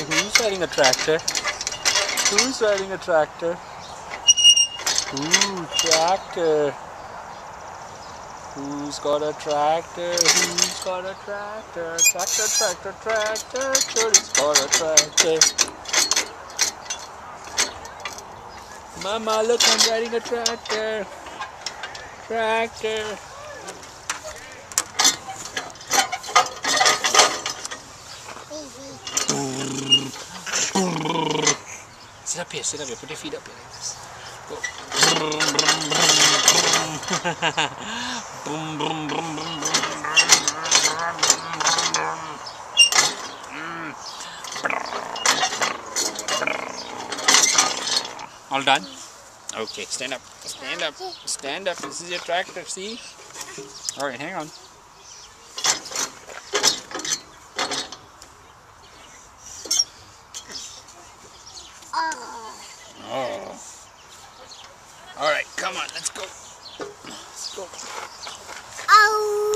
Who's riding a tractor? Who's riding a tractor? Ooh, tractor. Who's got a tractor? Who's got a tractor? Tractor, tractor, tractor. Jody's got a tractor. Mama, look, I'm riding a tractor. Tractor. Sit up here, put your feet up here like this. Go. Boom, boom, boom, boom, boom. All done? Okay, stand up, stand up, stand up. This is your tractor, see? Alright, hang on. Oh. Alright, come on, let's go. Let's go. Oh.